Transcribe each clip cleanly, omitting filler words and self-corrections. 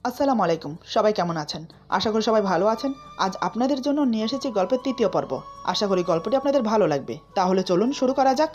আসসালামু আলাইকুম। সবাই কেমন আছেন? আশা করি সবাই ভালো আছেন। আজ আপনাদের জন্য নিয়ে এসেছি গল্পের ৩য় পর্ব। আশা করি গল্পটি আপনাদের ভালো লাগবে। তাহলে চলুন শুরু করা যাক।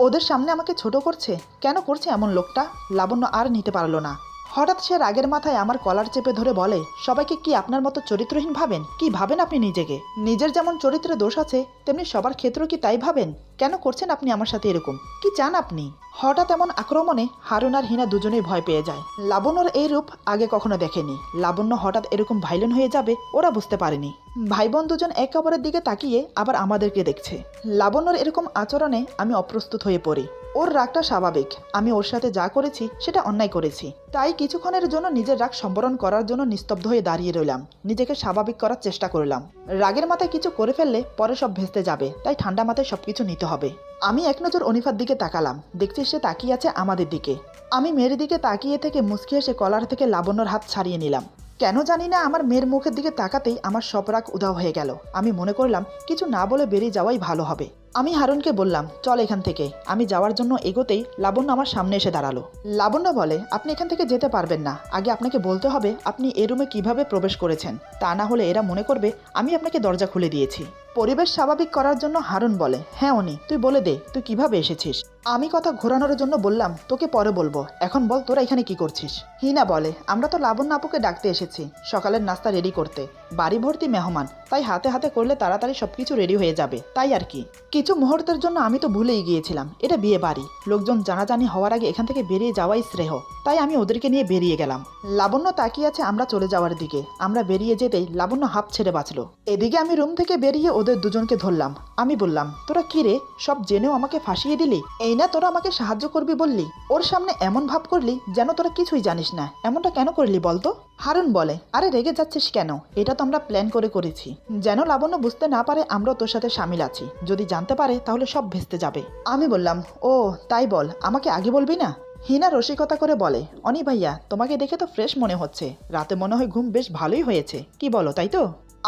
ওদের সামনে আমাকে ছোট করছে। কেন করছে এমন লোকটা? লাবণ্য আর নিতে পারল না। হঠাৎ সে রাগের মাথায় আমার কলার চেপে ধরে বলে, সবাইকে কি আপনার মতো চরিত্রহীন ভাবেন? কি ভাবেন আপনি নিজেকে? নিজের যেমন চরিত্রে দোষ আছে তেমনি সবার ক্ষেত্রেও কি তাই ভাবেন? কেন করছেন আপনি আমার সাথে এরকম? কি চান আপনি? হঠাৎ এমন আক্রমণে হারুন আর হিনা দুজনেই ভয় পেয়ে যায়। লাবণ্যর এই রূপ আগে কখনো দেখেনি। লাবণ্য হঠাৎ এরকম ভাইলেন হয়ে যাবে ওরা বুঝতে পারেনি। ভাই বোন দুজন একে অপরের দিকে তাকিয়ে আবার আমাদেরকে দেখছে। লাবণ্যর এরকম আচরণে আমি অপ্রস্তুত হয়ে পড়ি। ওর রাগটা স্বাভাবিক। আমি ওর সাথে যা করেছি সেটা অন্যায় করেছি। তাই কিছুক্ষণের জন্য নিজের রাগ সম্বরণ করার জন্য নিস্তব্ধ হয়ে দাঁড়িয়ে রইলাম। নিজেকে স্বাভাবিক করার চেষ্টা করলাম। রাগের মাথায় কিছু করে ফেললে পরে সব ভেস্তে যাবে, তাই ঠান্ডা মাথায় সবকিছু নিতে হবে। আমি এক নজর অনিফার দিকে তাকালাম। দেখছি সে তাকিয়ে আছে আমাদের দিকে। আমি মেয়ের দিকে তাকিয়ে থেকে মুচকি এসে কলার থেকে লাবণ্যর হাত ছাড়িয়ে নিলাম। কেন জানি না আমার মেয়ের মুখের দিকে তাকাতেই আমার সব রাগ উধাও হয়ে গেল। আমি মনে করলাম কিছু না বলে বেরিয়ে যাওয়াই ভালো হবে। আমি হারুনকে বললাম, চল এখান থেকে। আমি যাওয়ার জন্য এগোতেই লাবণ্য আমার সামনে এসে দাঁড়ালো। লাবণ্য বলে, আপনি এখান থেকে যেতে পারবেন না। আগে আপনাকে বলতে হবে আপনি এ রুমে কিভাবে প্রবেশ করেছেন। তা না হলে এরা মনে করবে আমি আপনাকে দরজা খুলে দিয়েছি। পরিবেশ স্বাভাবিক করার জন্য হারুন বলে, হ্যাঁ অনি, তুই বলে দে তুই কিভাবে এসেছিস। আমি কথা ঘোরানোর জন্য বললাম, তোকে পরে বলবো, এখন বল তোরা এখানে কি করছিস। হিনা বলে, আমরা তো লাবণ্য আপুকে ডাকতে এসেছি সকালের নাস্তা রেডি করতে। বাড়ি ভর্তি মেহমান, তাই হাতে হাতে করলে তাড়াতাড়ি সবকিছু রেডি হয়ে যাবে, তাই আর কি। কিছু মুহূর্তের জন্য আমি তো ভুলেই গিয়েছিলাম এটা বিয়ে বাড়ি। লোকজন জানাজানি হওয়ার আগে এখান থেকে বেরিয়ে যাওয়াই শ্রেয়, তাই আমি ওদেরকে নিয়ে বেরিয়ে গেলাম। লাবণ্য তাকিয়ে আছে আমরা চলে যাওয়ার দিকে। আমরা বেরিয়ে যেতেই লাবণ্য হাঁপ ছেড়ে বাঁচলো। এদিকে আমি রুম থেকে বেরিয়ে ওদের দুজনকে ধরলাম। আমি বললাম, তোরা কি রে, সব জেনেও আমাকে ফাঁসিয়ে দিলি? এই না তোরা আমাকে সাহায্য করবি বললি, ওর সামনে এমন ভাব করলি যেন তোরা কিছুই জানিস না। এমনটা কেন করলি বলতো? হারুন বলে, আরে রেগে যাচ্ছিস কেন? এটা তো আমরা প্ল্যান করে করেছি, যেন লাবণ্য বুঝতে না পারে আমরা তোর সাথে সামিল আছি। যদি জানতে পারে তাহলে সব ভেস্তে যাবে। আমি বললাম, ও তাই বল, আমাকে আগে বলবি না? হিনা রসিকতা করে বলে, অনি ভাইয়া তোমাকে দেখে তো ফ্রেশ মনে হচ্ছে, রাতে মনে হয় ঘুম বেশ ভালোই হয়েছে, কি বলো তাই তো?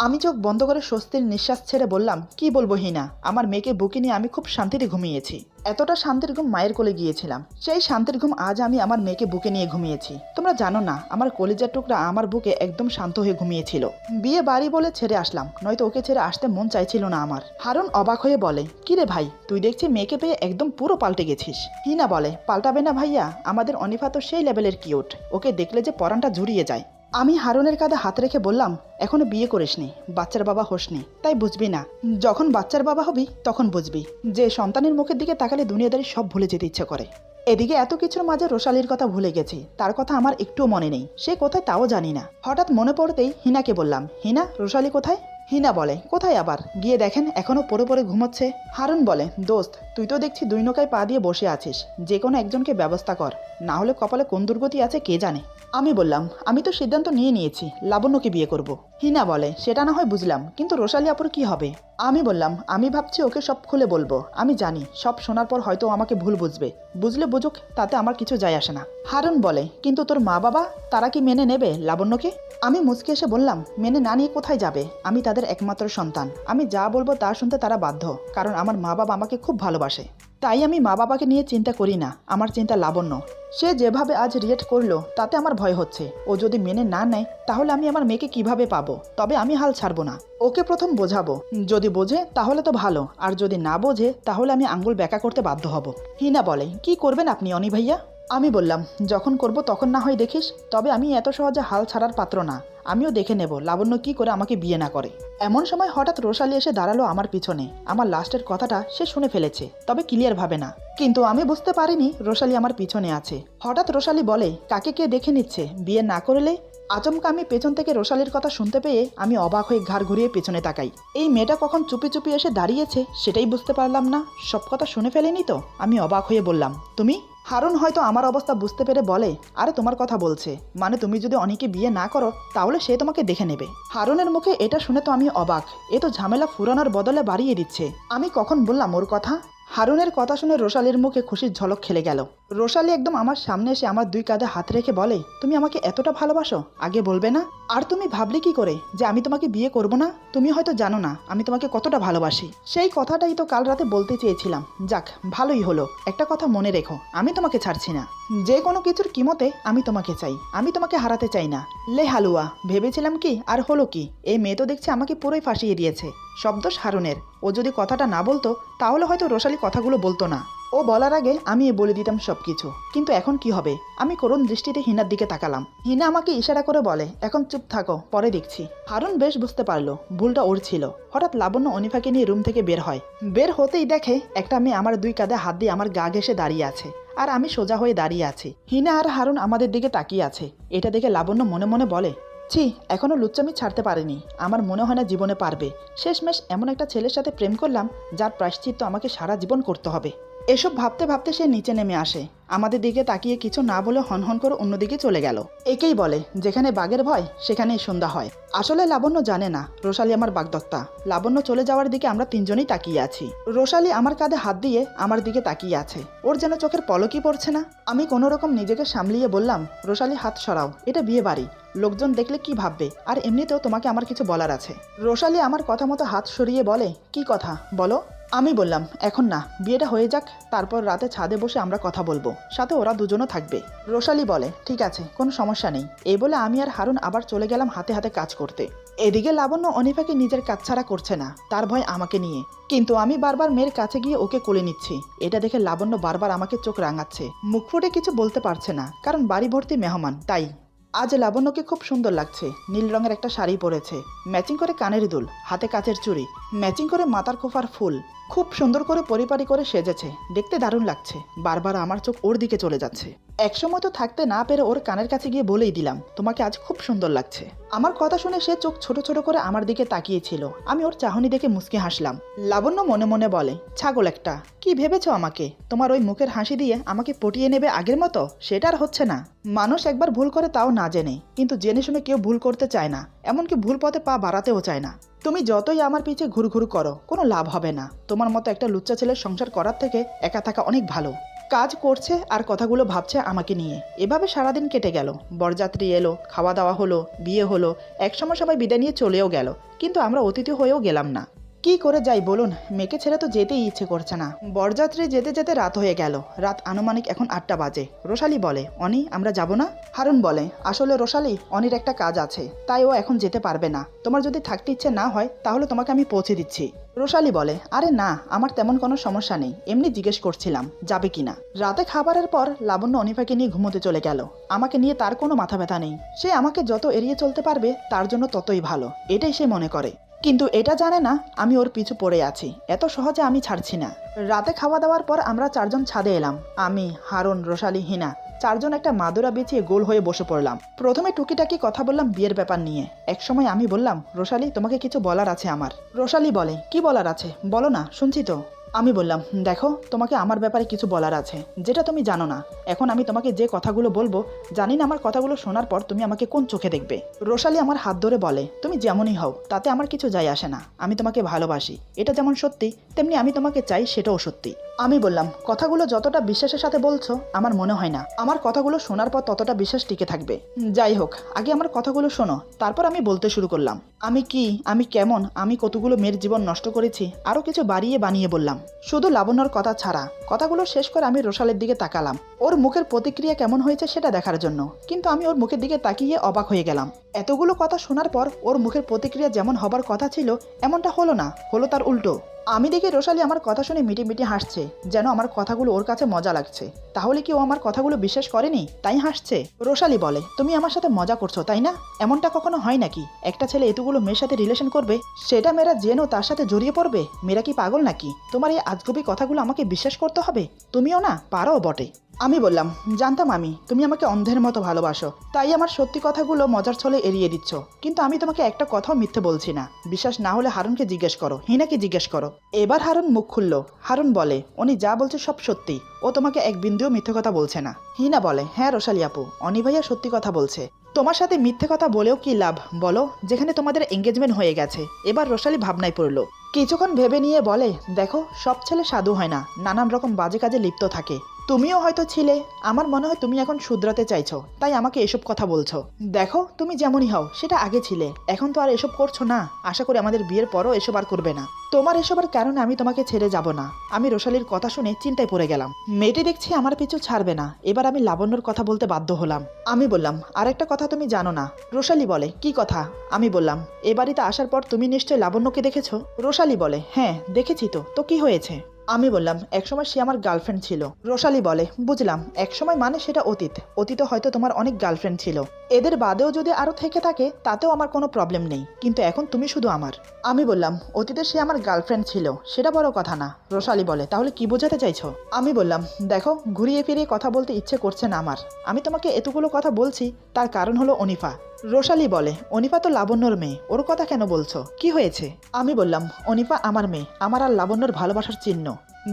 আমি চোখ বন্ধ করে স্বস্তির নিঃশ্বাস ছেড়ে বললাম, কি বলবো হিনা, আমার মেয়েকে বুকে নিয়ে আমি খুব শান্তিতে ঘুমিয়েছি। এতটা শান্তির ঘুম মায়ের কোলে গিয়েছিলাম, সেই শান্তির ঘুম আজ আমি আমার মেয়েকে বুকে নিয়ে ঘুমিয়েছি। তোমরা জানো না আমার কলিজার টুকরা আমার বুকে একদম শান্ত হয়ে ঘুমিয়েছিল। বিয়ে বাড়ি বলে ছেড়ে আসলাম, নয়তো ওকে ছেড়ে আসতে মন চাইছিল না আমার। হারুন অবাক হয়ে বলে, কি রে ভাই, তুই দেখছি মেয়েকে পেয়ে একদম পুরো পাল্টে গেছিস। হিনা বলে, পাল্টাবে না ভাইয়া, আমাদের অনিফা তো সেই লেভেলের কিউট, ওকে দেখলে যে পরানটা জুড়িয়ে যায়। আমি হারুনের কাঁধে হাত রেখে বললাম, এখনো বিয়ে করিসনি, বাচ্চার বাবা হোসনি, তাই বুঝবি না। যখন বাচ্চার বাবা হবি তখন বুঝবি যে সন্তানের মুখের দিকে তাকালে দুনিয়াদারি সব ভুলে যেতে ইচ্ছে করে। এদিকে এত কিছুর মাঝে রোশালির কথা ভুলে গেছি, তার কথা আমার একটুও মনে নেই, সে কোথায় তাও জানি না। হঠাৎ মনে পড়তেই হিনাকে বললাম, হিনা রোশালি কোথায়? হিনা বলে, কোথায় আবার, গিয়ে দেখেন এখনো পড়ে পড়ে ঘুমোচ্ছে। হারুন বলে, দোস্ত তুই তো দেখছি দুই নৌকায় পা দিয়ে বসে আছিস, যে কোনো একজনকে ব্যবস্থা কর, না হলে কপালে কোন দুর্গতি আছে কে জানে। আমি বললাম, আমি তো সিদ্ধান্ত নিয়ে নিয়েছি লাবণ্যকে বিয়ে করব। হিনা বলে, সেটা না হয় বুঝলাম, কিন্তু রোশালি আপুর কি হবে? আমি বললাম, আমি ভাবছি ওকে সব খুলে বলবো। আমি জানি সব শোনার পর হয়তো আমাকে ভুল বুঝবে, বুঝলে বুঝুক, তাতে আমার কিছু যায় আসে না। হারুন বলে, কিন্তু তোর মা বাবা তারা কি মেনে নেবে লাবণ্যকে? আমি মুচকে এসে বললাম, মেনে না নিয়ে কোথায় যাবে, আমি তাদের একমাত্র সন্তান, আমি যা বলবো তা শুনতে তারা বাধ্য, কারণ আমার মা বাবা আমাকে খুব ভালোবাসে। তাই আমি মা বাবাকে নিয়ে চিন্তা করি না, আমার চিন্তা লাবণ্য। সে যেভাবে আজ রিয়েক্ট করলো তাতে আমার ভয় হচ্ছে, ও যদি মেনে না নেয় তাহলে আমি আমার মেয়েকে কিভাবে পাবো? তবে আমি হাল ছাড়বো না, ওকে প্রথম বোঝাবো, যদি বোঝে তাহলে তো ভালো, আর যদি না বোঝে তাহলে আমি আঙ্গুল ব্যাকা করতে বাধ্য হব। হিনা বলে, কি করবেন আপনি অনি ভাইয়া? আমি বললাম, যখন করব তখন না হয় দেখিস, তবে আমি এত সহজে হাল ছাড়ার পাত্র না। আমিও দেখে নেব লাবণ্য কি করে আমাকে বিয়ে না করে। এমন সময় হঠাৎ রোশালি এসে দাঁড়ালো আমার পিছনে। আমার লাস্টের কথাটা সে শুনে ফেলেছে, তবে ক্লিয়ার ভাবে না, কিন্তু আমি বুঝতে পারিনি রোশালি আমার পিছনে আছে। হঠাৎ রোশালি বলে, কাকে কে দেখে নিচ্ছে, বিয়ে না করলে? আচমকা আমি পেছন থেকে রোশালির কথা শুনতে পেয়ে আমি অবাক হয়ে ঘাড় ঘুরিয়ে পেছনে তাকাই। এই মেয়েটা কখন চুপি চুপি এসে দাঁড়িয়েছে সেটাই বুঝতে পারলাম না। সব কথা শুনে ফেলেনি তো? আমি অবাক হয়ে বললাম, তুমি? হারুন হয়তো আমার অবস্থা বুঝতে পেরে বলে, আরে তোমার কথা বলছে, মানে তুমি যদি অনিকে বিয়ে না করো তাহলে সে তোমাকে দেখে নেবে। হারুনের মুখে এটা শুনে তো আমি অবাক, এ তো ঝামেলা ফুরানোর বদলে বাড়িয়ে দিচ্ছে। আমি কখন বললাম ওর কথা? হারুনের কথা শুনে রোশালির মুখে খুশির ঝলক খেলে গেল। রোশালি একদম আমার সামনে এসে আমার 2 কাঁধে হাত রেখে বলে, তুমি আমাকে এতটা ভালোবাসো, আগে বলবে না? আর তুমি ভাবলে কি করে যে আমি তোমাকে বিয়ে করব না? তুমি হয়তো জানো না আমি তোমাকে কতটা ভালোবাসি। সেই কথাটাই তো কাল রাতে বলতে চেয়েছিলাম। যাক, ভালোই হলো। একটা কথা মনে রেখো, আমি তোমাকে ছাড়ছি না। যে কোনো কিছুর কিমতে আমি তোমাকে চাই, আমি তোমাকে হারাতে চাই না। লে হালুয়া, ভেবেছিলাম কি আর হলো কি, এই মেয়ে তো দেখছি আমাকে পুরোই ফাঁসিয়ে দিয়েছে। শব্দোষ হারুনের। ও যদি কথাটা না বলতো তাহলে হয়তো রোশালি কথাগুলো বলতো না। ও বলার আগে আমি বলে দিতাম সবকিছু। কিন্তু এখন কি হবে? আমি করুণ দৃষ্টিতে হিনার দিকে তাকালাম। হিনা আমাকে ইশারা করে বলে, এখন চুপ থাকো, পরে দেখছি। হারুন বেশ বুঝতে পারলো ভুলটা ওর ছিল। হঠাৎ লাবণ্য অনিফাকে নিয়ে রুম থেকে বের হয়। বের হতেই দেখে একটা মেয়ে আমার 2 কাঁধে হাত দিয়ে আমার গা ঘেঁষে দাঁড়িয়ে আছে, আর আমি সোজা হয়ে দাঁড়িয়ে আছি। হিনা আর হারুন আমাদের দিকে তাকিয়ে আছে। এটা দেখে লাবণ্য মনে মনে বলে, ছি, এখনো লুচ্চামি ছাড়তে পারেনি। আমার মনে হয় না জীবনে পারবে। শেষমেশ এমন একটা ছেলের সাথে প্রেম করলাম যার প্রায়শ্চিত্ত আমাকে সারা জীবন করতে হবে। এসব ভাবতে ভাবতে সে নিচে নেমে আসে। আমাদের দিকে তাকিয়ে কিছু না বলে হনহন করে অন্যদিকে চলে গেল। একেই বলে যেখানে বাঘের ভয় সেখানেই সন্ধ্যা হয়। আসলে লাবণ্য জানে না রোশালি আমার বাগদত্তা। লাবণ্য চলে যাওয়ার দিকে আমরা 3 জনেই তাকিয়ে আছি। রোশালি আমার কাঁধে হাত দিয়ে আমার দিকে তাকিয়ে আছে। ওর যেন চোখের পলকই পড়ছে না। আমি কোনো রকম নিজেকে সামলিয়ে বললাম, রোশালি হাত সরাও, এটা বিয়ে বাড়ি, লোকজন দেখলে কি ভাববে, আর এমনিতেও তোমাকে আমার কিছু বলার আছে। রোশালি আমার কথা মতো হাত সরিয়ে বলে, কি কথা বলো? আমি বললাম, এখন না, বিয়েটা হয়ে যাক, তারপর রাতে ছাদে বসে আমরা কথা বলবো, সাথে ওরা দুজনও থাকবে। রোশালি বলে, ঠিক আছে, কোনো সমস্যা নেই। এই বলে আমি আর হারুন আবার চলে গেলাম হাতে হাতে কাজ করতে। এদিকে লাবণ্য অনিফাকে নিজের কাজ ছাড়া করছে না, তার ভয় আমাকে নিয়ে। কিন্তু আমি বারবার মেয়ের কাছে গিয়ে ওকে কোলে নিচ্ছি। এটা দেখে লাবণ্য বারবার আমাকে চোখ রাঙাচ্ছে। মুখ ফুটে কিছু বলতে পারছে না, কারণ বাড়ি ভর্তি মেহমান, তাই। আজ লাবণ্যকে খুব সুন্দর লাগছে। নীল রঙের একটা শাড়ি পরেছে, ম্যাচিং করে কানের দুল, হাতে কাচের চুড়ি, ম্যাচিং করে মাথার খোপার ফুল। খুব সুন্দর করে পরিপাটি করে সেজেছে, দেখতে দারুণ লাগছে। বারবার আমার চোখ ওর দিকে চলে যাচ্ছে। একসময় তো থাকতে না পেরে ওর কানের কাছে গিয়ে বলেই দিলাম, তোমাকে আজ খুব সুন্দর লাগছে। আমার কথা শুনে সে চোখ ছোট ছোট করে আমার দিকে তাকিয়েছিল। আমি ওর চাহনি দেখে মুচকি হাসলাম। লাবণ্য মনে মনে বলে, ছাগল একটা, কি ভেবেছ আমাকে? তোমার ওই মুখের হাসি দিয়ে আমাকে পটিয়ে নেবে আগের মতো? সেটা আর হচ্ছে না। মানুষ একবার ভুল করে, তাও না জেনে, কিন্তু জেনে শুনে কেউ ভুল করতে চায় না, এমনকি ভুল পথে পা বাড়াতেও চায় না। তুমি যতই আমার পিছে ঘুরঘুর করো, কোনো লাভ হবে না। তোমার মতো একটা লুচ্চা ছেলের সংসার করার থেকে একা থাকা অনেক ভালো। কাজ করছে আর কথাগুলো ভাবছে আমাকে নিয়ে। এভাবে সারাদিন কেটে গেল। বরযাত্রী এলো, খাওয়া দাওয়া হলো, বিয়ে হলো, একসময় সবাই বিদায় নিয়ে চলেও গেল, কিন্তু আমরা অতিথি হয়েও গেলাম না। কি করে যাই বলুন? মেয়েকে ছেড়ে তো যেতেই ইচ্ছে করছে না। বরযাত্রী যেতে যেতে রাত হয়ে গেল। রাত আনুমানিক এখন 8টা বাজে। রোশালি বলে, অনি, আমরা যাব না? হারুন বলে, আসলে রোশালি, অনির একটা কাজ আছে, তাই ও এখন যেতে পারবে না। তোমার যদি থাকতে ইচ্ছে না হয় তাহলে তোমাকে আমি পৌঁছে দিচ্ছি। রোশালি বলে, আরে না, আমার তেমন কোনো সমস্যা নেই, এমনি জিজ্ঞেস করছিলাম যাবে কিনা। রাতে খাবারের পর লাবণ্য অনিফাকে নিয়ে ঘুমোতে চলে গেল। আমাকে নিয়ে তার কোনো মাথা ব্যথা নেই। সে আমাকে যত এড়িয়ে চলতে পারবে তার জন্য ততই ভালো, এটাই সে মনে করে। কিন্তু এটা জানে না আমি ওর পিছু পড়ে আছি, এত সহজে আমি ছাড়ছি না। রাতে খাওয়া দাওয়ার পর আমরা 4 জন ছাদে এলাম। আমি, হারুন, রোশালি, হিনা, 4 জন একটা মাদুরা বিছিয়ে গোল হয়ে বসে পড়লাম। প্রথমে টুকিটাকি কথা বললাম বিয়ের ব্যাপার নিয়ে। একসময় আমি বললাম, রোশালি, তোমাকে কিছু বলার আছে আমার। রোশালি বলে, কি বলার আছে, বলো না, শুনছি তো। আমি বললাম, দেখো, তোমাকে আমার ব্যাপারে কিছু বলার আছে, যেটা তুমি জানো না। এখন আমি তোমাকে যে কথাগুলো বলবো, জানি না আমার কথাগুলো শোনার পর তুমি আমাকে কোন চোখে দেখবে। রোশালি আমার হাত ধরে বলে, তুমি যেমনই হও তাতে আমার কিছু যায় আসে না, আমি তোমাকে ভালোবাসি, এটা যেমন সত্যি তেমনি আমি তোমাকে চাই, সেটাও সত্যি। আমি বললাম, কথাগুলো যতটা বিশ্বাসের সাথে বলছো আমার মনে হয় না আমার কথাগুলো শোনার পর ততটা বিশ্বাস টিকে থাকবে। যাই হোক, আগে আমার কথাগুলো শোনো, তারপর আমি বলতে শুরু করলাম। আমি কি, আমি কেমন, আমি কতগুলো মেয়ের জীবন নষ্ট করেছি, আরো কিছু বাড়িয়ে বানিয়ে বললাম, শুধু লাবণ্যর কথা ছাড়া। কথাগুলো শেষ করে আমি রোশালের দিকে তাকালাম, ওর মুখের প্রতিক্রিয়া কেমন হয়েছে সেটা দেখার জন্য। কিন্তু আমি ওর মুখের দিকে তাকিয়ে অবাক হয়ে গেলাম। এতগুলো কথা শোনার পর ওর মুখের প্রতিক্রিয়া যেমন হবার কথা ছিল এমনটা হলো না, হলো তার উল্টো। আমি দেখি রোশালি আমার কথা শুনে মিটি মিটি হাসছে, যেন আমার কথাগুলো ওর কাছে মজা লাগছে। তাহলে কি ও আমার কথাগুলো বিশ্বাস করেনি তাই হাসছে? রোশালি বলে, তুমি আমার সাথে মজা করছো তাই না? এমনটা কখনো হয় নাকি? একটা ছেলে এতগুলো মেয়ের সাথে রিলেশন করবে, সেটা মেয়েরা জেনেও তার সাথে জড়িয়ে পড়বে? মেয়েরা কি পাগল নাকি? তোমার এই আজগুবি কথাগুলো আমাকে বিশ্বাস করতে হবে? তুমিও না পারো বটে। আমি বললাম, জানতাম আমি তুমি আমাকে অন্ধের মতো ভালোবাসো, তাই আমার সত্যি কথাগুলো মজার ছলে এড়িয়ে দিচ্ছ। কিন্তু আমি তোমাকে একটা কথাও মিথ্যে বলছি না। বিশ্বাস না হলে হারুনকে জিজ্ঞেস করো, হিনাকে জিজ্ঞেস করো। এবার হারুন মুখ খুলল। হারুন বলে, উনি যা বলছে সব সত্যি, ও তোমাকে এক বিন্দুও মিথ্যে কথা বলছে না। হিনা বলে, হ্যাঁ রোশালি আপু, অনি ভাইয়া সত্যি কথা বলছে। তোমার সাথে মিথ্যে কথা বলেও কি লাভ বলো, যেখানে তোমাদের এঙ্গেজমেন্ট হয়ে গেছে। এবার রোশালি ভাবনায় পড়ল। কিছুক্ষণ ভেবে নিয়ে বলে, দেখো সব ছেলে সাধু হয় না, নানান রকম বাজে কাজে লিপ্ত থাকে। তুমিও হয়তো ছিলে। আমার মনে হয় তুমি এখন শুধরাতে চাইছো, তাই আমাকে এসব কথা বলছো। দেখো তুমি যেমনই হও, সেটা আগে ছিলে, এখন তো আর এসব করছো না। আশা করি আমাদের বিয়ের পরও এসব আর করবে না। তোমার এসবের কারণে আমি তোমাকে ছেড়ে যাব না। আমি রোশালির কথা শুনে চিন্তায় পড়ে গেলাম। মেয়েটি দেখছি আমার পিছু ছাড়বে না। এবার আমি লাবণ্যর কথা বলতে বাধ্য হলাম। আমি বললাম, আরেকটা কথা তুমি জানো না। রোশালি বলে, কি কথা? আমি বললাম, এ বাড়িতে আসার পর তুমি নিশ্চয়ই লাবণ্যকে দেখেছো। রোশালি বলে, হ্যাঁ দেখেছি তো কি হয়েছে? আমি বললাম, একসময় সে আমার গার্লফ্রেন্ড ছিল। রোশালি বলে, বুঝলাম, একসময় মানে সেটা অতীত। অতীতে হয়তো তোমার অনেক গার্লফ্রেন্ড ছিল। এদের বাদেও যদি আরো থেকে থাকে তাতেও আমার কোনো প্রবলেম নেই, কিন্তু এখন তুমি শুধু আমার। আমি বললাম, অতীতে সে আমার গার্লফ্রেন্ড ছিল, সেটা বড় কথা না। রোশালি বলে, তাহলে কি বোঝাতে চাইছো? আমি বললাম, দেখো ঘুরিয়ে ফিরিয়ে কথা বলতে ইচ্ছে করছে না আমার। আমি তোমাকে এতগুলো কথা বলছি, তার কারণ হলো অনিফা। রোশালি বলে, অনিফা তো লাবণ্যর মেয়ে, ওর কথা কেন বলছো? কি হয়েছে? আমি বললাম, অনিফা আমার মেয়ে, আমার আর লাবণ্যর ভালোবাসার চিহ্ন।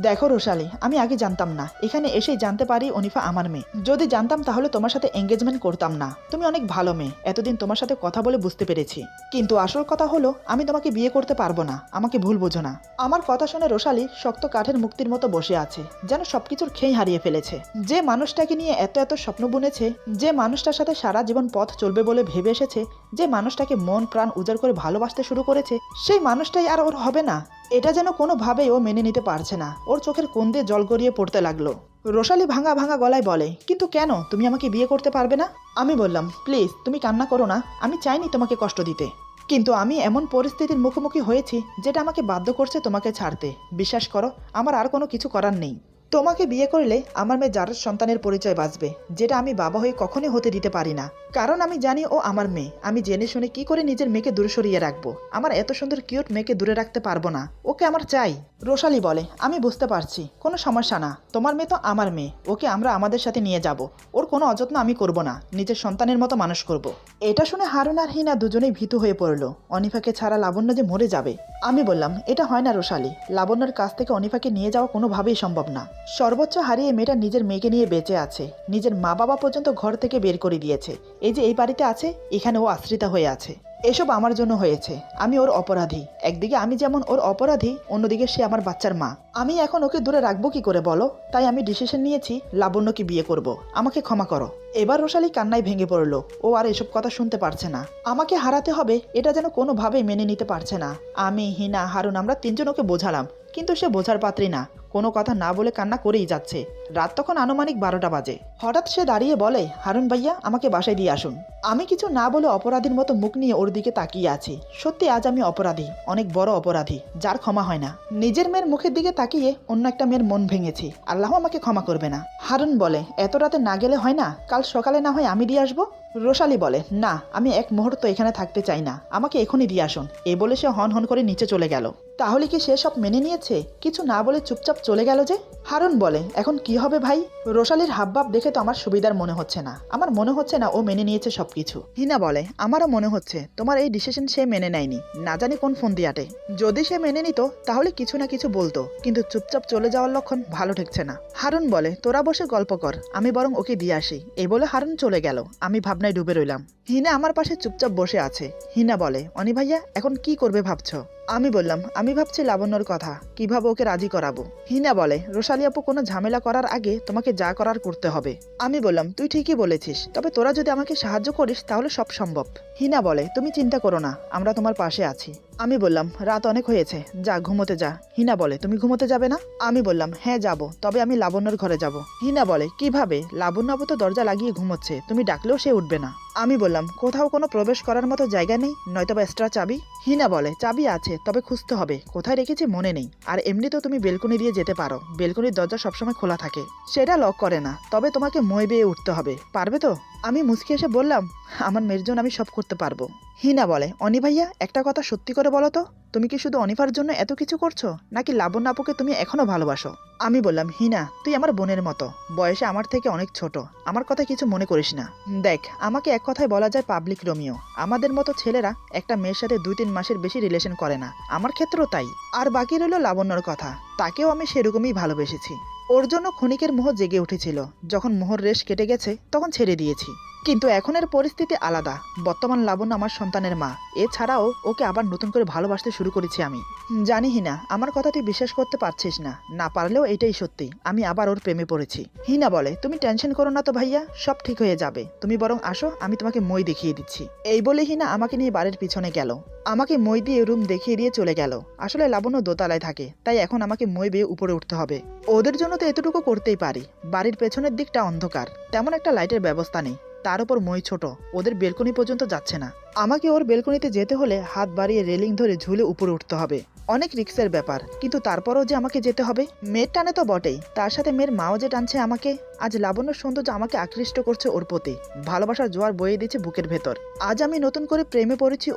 দেখো রোশালি, আমি আগে জানতাম না, এখানে এসেই জানতে পারি অনিফা আমার মেয়ে। যদি জানতাম তাহলে তোমার সাথে এঙ্গেজমেন্ট করতাম না। তুমি অনেক ভালো মেয়ে, এতদিন তোমার সাথে কথা বলে বুঝতে পেরেছি। কিন্তু আসল কথা হলো, আমি তোমাকে বিয়ে করতে পারবো না, আমাকে ভুল বোঝো না। আমার কথা শুনে রোশালি শক্ত কাঠের মুক্তির মতো বসে আছে, যেন সবকিছুর খেই হারিয়ে ফেলেছে। যে মানুষটাকে নিয়ে এত এত স্বপ্ন বুনেছে, যে মানুষটার সাথে সারা জীবন পথ চলবে বলে ভেবে এসেছে, যে মানুষটাকে মন প্রাণ উজাড় করে ভালোবাসতে শুরু করেছে, সেই মানুষটাই আর ওর হবে না। এটা যেন কোনোভাবেই ও মেনে নিতে পারছে না। ওর চোখের কোণ দিয়ে জল গড়িয়ে পড়তে লাগলো। রোশালি ভাঙা ভাঙা গলায় বলে, কিন্তু কেন? তুমি আমাকে বিয়ে করতে পারবে না? আমি বললাম, প্লিজ তুমি কান্না করো না, আমি চাইনি তোমাকে কষ্ট দিতে, কিন্তু আমি এমন পরিস্থিতির মুখোমুখি হয়েছি যেটা আমাকে বাধ্য করছে তোমাকে ছাড়তে। বিশ্বাস করো, আমার আর কোনো কিছু করার নেই। তোমাকে বিয়ে করলে আমার মেয়ে যার সন্তানের পরিচয় বাঁচবে, যেটা আমি বাবা হয়ে কখনোই হতে দিতে পারি না। কারণ আমি জানি ও আমার মেয়ে। আমি জেনে শুনে কি করে নিজের মেয়েকে দূরে সরিয়ে রাখবো? আমার এত সুন্দর কিউট মেয়েকে দূরে রাখতে পারবো না। ওকে আমার চাই। রোশালি বলে, আমি বুঝতে পারছি, কোনো সমস্যা না। তোমার মেয়ে তো আমার মেয়ে, ওকে আমরা আমাদের সাথে নিয়ে যাব। ওর কোনো অযত্ন আমি করব না, নিজের সন্তানের মতো মানুষ করব। এটা শুনে হারুন আর হিনা দুজনেই ভীতু হয়ে পড়ল। অনিফাকে ছাড়া লাবণ্য যে মরে যাবে। আমি বললাম, এটা হয় না রোশালি, লাবণ্যর কাছ থেকে অনিফাকে নিয়ে যাওয়া কোনোভাবেই সম্ভব না। সর্বোচ্চ হারিয়ে মেয়েটা নিজের মেয়েকে নিয়ে বেঁচে আছে, নিজের মা বাবা পর্যন্ত ঘর থেকে বের করে দিয়েছে। এই যে এই বাড়িতে আছে, এখানে ও আশ্রিতা হয়ে আছে। এসব আমার জন্য হয়েছে, আমি ওর অপরাধী। একদিকে আমি যেমন ওর অপরাধী, অন্যদিকে সে আমার বাচ্চার মা। আমি এখন ওকে দূরে রাখবো কি করে বলো? তাই আমি ডিসিশন নিয়েছি লাবণ্যকে বিয়ে করব। আমাকে ক্ষমা করো। এবার রোশালি কান্নায় ভেঙে পড়ল। ও আর এসব কথা শুনতে পারছে না। আমাকে হারাতে হবে এটা যেন কোনোভাবেই মেনে নিতে পারছে না। আমি, হিনা, হারুন আমরা তিনজন ওকে বোঝালাম, কিন্তু সে বোঝার পাত্রী না। কোনো কথা না বলে কান্না করেই যাচ্ছে। রাত তখন আনুমানিক 12টা বাজে। হঠাৎ সে দাঁড়িয়ে বলে, হারুন ভাইয়া আমাকে বাসায় দিয়ে আসুন। আমি কিছু না বলে অপরাধীর মতো মুখ নিয়ে ওর দিকে তাকিয়ে আছি। সত্যি আজ আমি অপরাধী, অনেক বড় অপরাধী, যার ক্ষমা হয় না। নিজের মেয়ের মুখের দিকে তাকিয়ে অন্য একটা মেয়ের মন ভেঙেছি। আল্লাহ আমাকে ক্ষমা করবে না। হারুন বলে, এত রাতে না গেলে হয় না? কাল সকালে না হয় আমি দিয়ে আসবো। রোশালি বলে, না, আমি এক মুহূর্ত এখানে থাকতে চাই না, আমাকে এখনই দিয়ে আসুন। এই বলে সে হন হন করে নিচে চলে গেল। তাহলে কি সে সব মেনে নিয়েছে? কিছু না বলে চুপচাপ চলে গেল যে। হারুন বলে, এখন কি হবে ভাই? রোশালির হাবভাব দেখে তো আমার সুবিধার মনে হচ্ছে না। আমার মনে হচ্ছে না ও মেনে নিয়েছে সবকিছু। হিনা বলে, আমারও মনে হচ্ছে তোমার এই ডিসিশন সে মেনে নেয়নি, না জানি কোন ফোন দিয়াটে। যদি সে মেনে নিত তাহলে কিছু না কিছু বলতো, কিন্তু চুপচাপ চলে যাওয়ার লক্ষণ ভালো ঠেকছে না। হারুন বলে, তোরা বসে গল্প কর, আমি বরং ওকে দিয়ে আসি। এই বলে হারুন চলে গেল। আমি ভাবনায় ডুবে রইলাম। হিনা আমার পাশে চুপচাপ বসে আছে। হিনা বলে, অনি ভাইয়া এখন কি করবে ভাবছো? আমি বললাম, আমি ভাবছি লাবণ্যর কথা, কিভাবে ওকে রাজি করাবো। হিনা বলে, রোশালি আপু কোনো ঝামেলা করার আগে তোমাকে যা করার করতে হবে। আমি বললাম, তুই ঠিকই বলেছিস, তবে তোরা যদি আমাকে সাহায্য করিস তাহলে সব সম্ভব। হিনা বলে, তুমি চিন্তা করো না, আমরা তোমার পাশে আছি। আমি বললাম, রাত অনেক হয়েছে, যা ঘুমোতে যা। হিনা বলে, তুমি ঘুমোতে যাবে না? আমি বললাম, হ্যাঁ যাব, তবে আমি লাবণ্যর ঘরে যাব। হিনা বলে, কিভাবে? লাবণ্য আপু তো দরজা লাগিয়ে ঘুমোচ্ছে, তুমি ডাকলেও সে উঠবে না। আমি বললাম, কোথাও কোনো প্রবেশ করার মতো জায়গা নেই, নয়তো বা এক্সট্রা চাবি? হিনা বলে, চাবি আছে, তবে খুঁজতে হবে, কোথায় রেখেছি মনে নেই। আর এমনিতেও তুমি বেলকনি দিয়ে যেতে পারো, বেলকনির দরজা সবসময় খোলা থাকে, সেটা লক করে না। তবে তোমাকে মই বেয়ে উঠতে হবে, পারবে তো? আমি মুচকি এসে বললাম, আমার মেয়ের জন্য আমি সব করতে পারবো। হিনা বলে, অনি ভাইয়া একটা কথা সত্যি করে বলো তো, তুমি কি শুধু অনিফার জন্য এত কিছু করছো, নাকি লাবণ্য আপুকে তুমি এখনো ভালোবাসো? আমি বললাম, হিনা তুই আমার বোনের মতো, বয়সে আমার থেকে অনেক ছোট, আমার কথা কিছু মনে করিস না। দেখ, আমাকে এক কথায় বলা যায় পাবলিক রোমিও। আমাদের মতো ছেলেরা একটা মেয়ের সাথে 2-3 মাসের বেশি রিলেশন করে না, আমার ক্ষেত্রেও তাই। আর বাকি রইল লাবণ্যর কথা, তাকেও আমি সেরকমই ভালোবেসেছি। ওর জন্য ক্ষণিকের মোহ জেগে উঠেছিল, যখন মোহর রেশ কেটে গেছে তখন ছেড়ে দিয়েছি। কিন্তু এখনের পরিস্থিতি আলাদা। বর্তমান লাবণ্য আমার সন্তানের মা। এছাড়াও ওকে আবার নতুন করে ভালোবাসতে শুরু করেছি আমি। জানি হিনা, আমার কথা তুই বিশ্বাস করতে পারছিস না, না পারলেও এটাই সত্যি, আমি আবার ওর প্রেমে পড়েছি। হিনা বলে, তুমি টেনশন করো না তো ভাইয়া, সব ঠিক হয়ে যাবে, তুমি বরং আসো, আমি তোমাকে মই দেখিয়ে দিচ্ছি। এই বলে হিনা আমাকে নিয়ে বাড়ির পিছনে গেল। আমাকে মই দিয়ে রুম দেখিয়ে দিয়ে চলে গেল। আসলে লাবণ্য দোতলায় থাকে, তাই এখন আমাকে মই বেয়ে উপরে উঠতে হবে। ওদের জন্য তো এতটুকু করতেই পারি। বাড়ির পেছনের দিকটা অন্ধকার, তেমন একটা লাইটের ব্যবস্থা নেই, তার উপর মই ছোট, ওদের বেলকনি পর্যন্ত যাচ্ছে না। আমাকে ওর বেলকনিতে যেতে হলে হাত বাড়িয়ে রেলিং ধরে ঝুলে উপরে উঠতে হবে। অনেক রিস্কের ব্যাপার, কিন্তু তারপরও যে আমাকে যেতে হবে। মেয়ের টানে তো বটেই, তার সাথে মেয়ের মাও যে টানছে আমাকে। আজ লাবণ্যর সৌন্দর্য আমাকে আকৃষ্ট করছে ওর প্রতি, ভালোবাসার জোয়ার বয়ে দিচ্ছে বুকের ভেতর। আজ আমি নতুন করে প্রেমে পড়েছি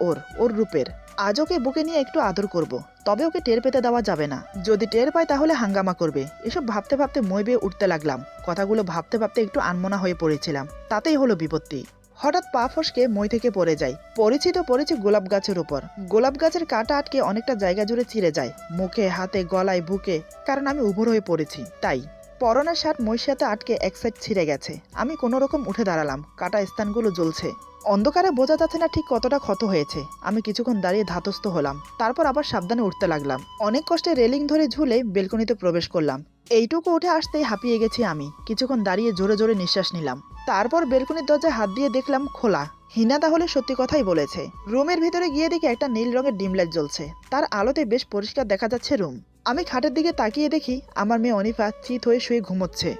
ওর রূপের। আজ ওকে বুকে নিয়ে একটু আদর করব, তবে ওকে টের পেতে দেওয়া যাবে না। যদি টের পায় তাহলে হাঙ্গামা করবে। এসব ভাবতে ভাবতে মই বেয়ে উঠতে লাগলাম। কথাগুলো ভাবতে ভাবতে একটু আনমনা হয়ে পড়েছিলাম, তাতেই হলো বিপত্তি। হঠাৎ পা ফসকে মই থেকে পড়ে যাই। পড়েছি গোলাপ গাছের উপর। গোলাপ গাছের কাঁটা আটকে অনেকটা জায়গা জুড়ে ছিঁড়ে যায়, মুখে, হাতে, গলায়, বুকে, কারণ আমি উভর হয়ে পড়েছি তাই। পরনের শার্ট মইর সাথে আটকে এক সাইড ছিঁড়ে গেছে। আমি কোনো রকম উঠে দাঁড়ালাম, কাটা স্থানগুলো জ্বলছে। অন্ধকারে বোঝা যাচ্ছে না ঠিক কতটা ক্ষত হয়েছে। আমি কিছুক্ষণ দাঁড়িয়ে ধাতস্থ হলাম, তারপর আবার সাবধানে উঠতে লাগলাম। অনেক কষ্টে রেলিং ধরে ঝুলে বেলকনিতে প্রবেশ করলাম। এইটুকু উঠে আসতেই হাঁপিয়ে গেছি আমি। কিছুক্ষণ দাঁড়িয়ে জোরে জোরে নিঃশ্বাস নিলাম। তারপর বেলকনির দরজায় হাত দিয়ে দেখলাম খোলা। হিনা তাহলে সত্যি কথাই বলেছে। রুমের ভিতরে গিয়ে দেখি একটা নীল রঙের ডিম লাইট জ্বলছে, তার আলোতে বেশ পরিষ্কার দেখা যাচ্ছে রুম। আমি খাটের দিকে তাকিয়ে দেখি আমার মেয়ে অনিফা চিত হয়ে শুয়ে ঘুমোচ্ছে।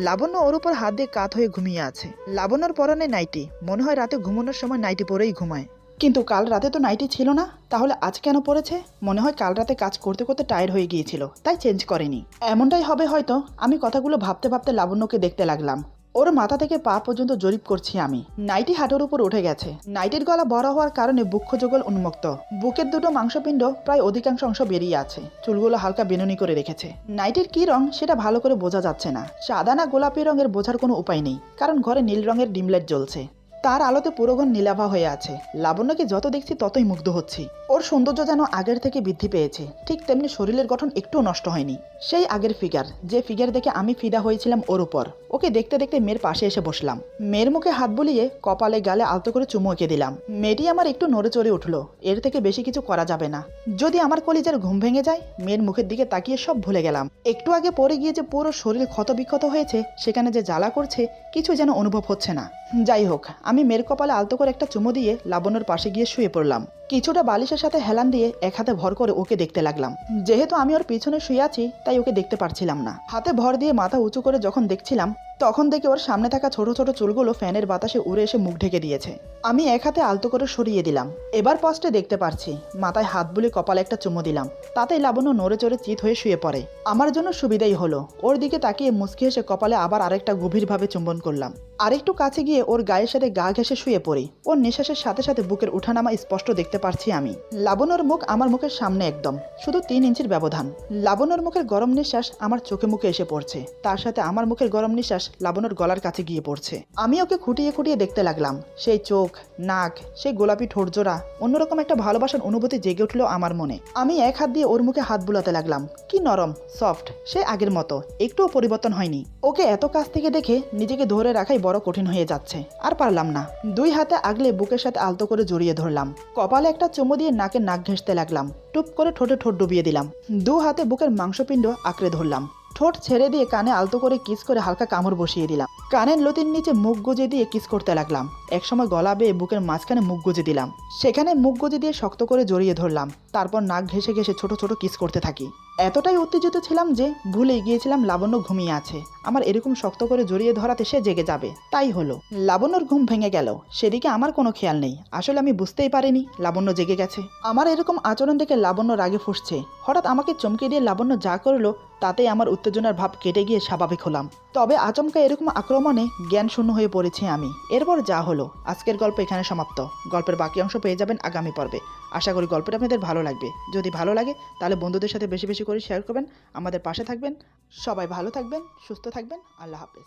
লাবণ্য ওর উপর হাত দিয়ে কাত হয়ে ঘুমিয়ে আছে। লাবণ্যর পরনে নাইটি, মনে হয় রাতে ঘুমানোর সময় নাইটি পরেই ঘুমায়। কিন্তু কাল রাতে তো নাইটি ছিল না, তাহলে আজ কেন পড়েছে? মনে হয় কাল রাতে কাজ করতে করতে টায়ার্ড হয়ে গিয়েছিল, তাই চেঞ্জ করেনি। এমনটাই হবে হয়তো। আমি কথাগুলো ভাবতে ভাবতে লাবণ্যকে দেখতে লাগলাম। ওর মাথা থেকে পা পর্যন্ত জরিপ করছি আমি। নাইটি হাঁটুর উপর উঠে গেছে। নাইটির গলা বড় হওয়ার কারণে বক্ষযুগল উন্মুক্ত। বুকের দুটো মাংসপিণ্ড প্রায় অধিকাংশ অংশ বেরিয়ে আছে। চুলগুলো হালকা বেনুনি করে রেখেছে। নাইটির কি রং সেটা ভালো করে বোঝা যাচ্ছে না। সাদা না গোলাপি রঙের বোঝার কোনো উপায় নেই, কারণ ঘরে নীল রঙের ডিম লাইট জ্বলছে। তার আলোতে পুরো ঘর নীলাভা হয়ে আছে। লাবণ্যকে যত দেখছি ততই মুগ্ধ হচ্ছি। ওর সৌন্দর্য যেন আগের থেকে বৃদ্ধি পেয়েছে, ঠিক তেমনি শরীরের গঠন একটুও নষ্ট হয়নি। সেই আগের ফিগার, যে ফিগার দেখে আমি ফিদা হয়েছিলাম ওর উপর। ওকে দেখতে দেখতে মেয়ের পাশে এসে বসলাম। মেয়ের মুখে হাত বুলিয়ে কপালে গালে আলতো করে চুমু এঁকে দিলাম। মেয়েটি আমার একটু নড়ে চড়ে উঠলো। এর থেকে বেশি কিছু করা যাবে না। যদি আমার কলিজার ঘুম ভেঙে যায়। মেয়ের মুখের দিকে তাকিয়ে সব ভুলে গেলাম। একটু আগে পরে গিয়ে যে পুরো শরীর ক্ষত বিক্ষত হয়েছে, সেখানে যে জ্বালা করছে কিছু যেন অনুভব হচ্ছে না। যাই হোক, আমি মেয়ের কপালে আলতো করে একটা চুমু দিয়ে লাবণ্যর পাশে গিয়ে শুয়ে পড়লাম। কিছুটা বালিশের সাথে হেলান দিয়ে এক হাতে ভর করে ওকে দেখতে লাগলাম। যেহেতু আমি ওর পিছনে শুয়ে আছি, তাই ওকে দেখতে পারছিলাম না। হাতে ভর দিয়ে মাথা উঁচু করে যখন দেখছিলাম, তখন দেখি ওর সামনে থাকা ছোট ছোট চুলগুলো ফ্যানের বাতাসে উড়ে এসে মুখ ঢেকে দিয়েছে। আমি এক হাতে আলতো করে সরিয়ে দিলাম। এবার স্পষ্ট দেখতে পারছি। মাথায় হাত বুলিয়ে কপালে একটা চুমু দিলাম। তাতেই লাবণ্য নড়ে চড়ে চিত হয়ে শুয়ে পড়ে। আমার জন্য সুবিধাই হলো। ওর দিকে তাকিয়ে মুচকি হেসে কপালে আবার আরেকটা গভীরভাবে চুম্বন করলাম। আরেকটু কাছে গিয়ে ওর গায়ের সাথে গা ঘেঁষে শুয়ে পড়ি। ওর নিঃশ্বাসের সাথে সাথে বুকের উঠানামা স্পষ্ট দেখতে পারছি আমি। লাবণ্যর মুখ আমার মুখের সামনে একদম, শুধু 3 ইঞ্চির ব্যবধান। লাবণ্যর মুখের গরম নিঃশ্বাস আমার চোখে মুখে এসে পড়ছে। তার সাথে আমার মুখের গরম নিঃশ্বাস লাবণ্যর গলার কাছে গিয়ে পড়ছে। আমি ওকে খুঁটিয়ে খুঁটিয়ে দেখতে লাগলাম। সেই চোখ, নাক, সেই গোলাপি ঠোঁটজোড়া, অন্যরকম একটা ভালোবাসার অনুভূতি জেগে উঠলো আমার মনে। আমি এক হাত দিয়ে ওর মুখে হাত বুলাতে লাগলাম। কি নরম, সফট, সে আগের মতো, একটুও পরিবর্তন হয়নি। ওকে এত কাছ থেকে দেখে নিজেকে ধরে রাখাই বড় কঠিন হয়ে যাচ্ছে। আর পারলাম না। 2 হাতে আগলে বুকের সাথে আলতো করে জড়িয়ে ধরলাম। কপালে একটা চুমু দিয়ে নাকে নাক ঘেঁষতে লাগলাম। টুপ করে ঠোঁটে ঠোঁট ডুবিয়ে দিলাম। 2 হাতে বুকের মাংসপিণ্ড আঁকড়ে ধরলাম। ঠোঁট ছেড়ে দিয়ে কানে আলতো করে কিস করে হালকা কামড় বসিয়ে দিলাম। কানের লতির নিচে মুখ গুজে দিয়ে কিস করতে লাগলাম। একসময় গলা বেয়ে বুকের মাঝখানে মুখ গুজে দিলাম। সেখানে মুখ গুজে দিয়ে শক্ত করে জড়িয়ে ধরলাম। তারপর নাক ঘেঁষে ঘেঁষে ছোট ছোট কিস করতে থাকি। এতটাই উত্তেজিত ছিলাম যে ভুলে গিয়েছিলাম লাবণ্য ঘুমিয়ে আছে। আমার এরকম শক্ত করে জড়িয়ে ধরাতে সে জেগে যাবে। তাই হলো। লাবণ্যর ঘুম ভেঙে গেল। সেদিকে আমার কোনো খেয়াল নেই। আসলে আমি বুঝতেই পারিনি লাবণ্য জেগে গেছে। আমার এরকম আচরণ দেখে লাবণ্য রাগে ফুঁসছে। হঠাৎ আমাকে চমকে দিয়ে লাবণ্য যা করলো, তাতেই আমার উত্তেজনার ভাব কেটে গিয়ে স্বাভাবিক হলাম। তবে আচমকা এরকম আক্রমণে জ্ঞান শূন্য হয়ে পড়েছি আমি। এরপর যা হলো, আজকের গল্প এখানে সমাপ্ত। গল্পের বাকি অংশ পেয়ে যাবেন আগামী পর্বে। আশা করি গল্পটা আপনাদের ভালো লাগবে। যদি ভালো লাগে তাহলে বন্ধুদের সাথে বেশি বেশি করে শেয়ার করবেন। আমাদের পাশে থাকবেন। সবাই ভালো থাকবেন, সুস্থ থাকবেন। আল্লাহ হাফেজ।